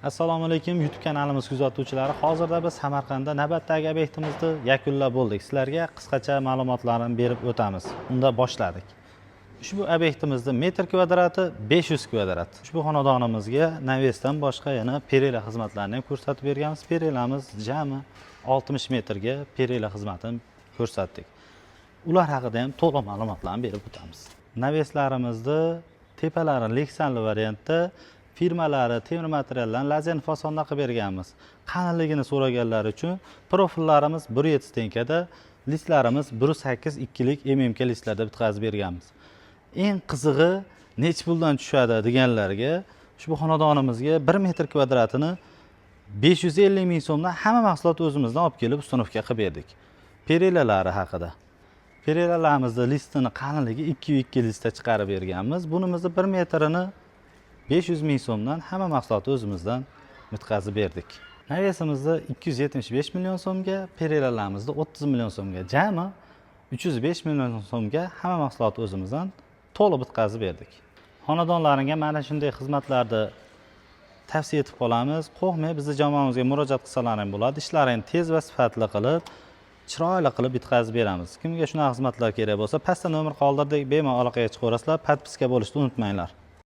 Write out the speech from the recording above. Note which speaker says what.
Speaker 1: Assalomu alaykum YouTube kanalimiz kuzatuvchilari. Hozirda biz Samarqandda navbatdagi obyektimizni yakunlab bo'ldik. Sizlarga qisqacha ma'lumotlarni berib o'tamiz. Unda boshladik. Ushbu obyektimizning metr kvadrati 500 kvadrat. Ushbu xonadonimizga navesdan boshqa yana perela xizmatlarini ham ko'rsatib berganmiz. Perelamiz jami 60 metrga perela xizmatini ko'rsatdik. Ular haqida ham to'liq ma'lumotlarni berib o'tamiz. Naveslarimizni tepalari leksanli variantda, firmalari temir materialdan lazer fasonda qilib berganmiz. Qalinligini so'raganlar uchun profillarimiz 1.7 tenkada, listlarimiz 1.8 2lik mmk listlarda bitkazib berganmiz. Eng qizig'i nech puldan tushadi deganlarga ushbu xonadonimizga 1 metr kvadratini 550 ming so'mdan hamma mahsulot o'zimizdan olib kelib ustunovka qilib berdik. Perelalari haqida. Perelalarimizni listini qalinligi 2.2 listda chiqarib berganmiz. Bunimizni 1 metrini 500 ming so'mdan hamma mahsulotni o'zimizdan bitkazib berdik. Navesimizni 275 million so'mga, perelalarimizni 30 million so'mga, jami 305 million so'mga hamma mahsulotni o'zimizdan to'liq bitkazib berdik. Xonadonlaringga mana shunday xizmatlarni tavsiya etib qolamiz. Qo'rqmay bizni jamoamizga murojaat qilsalaring bo'ladi. Ishlarini tez va sifatli qilib, chiroyli qilib bitkazib beramiz. Kimga shunaqa xizmatlar kerak bo'lsa, pastda nomer qoldirdik, bemalol aloqaga chiqaverasizlar. Podpiska bo'lishni unutmanglar.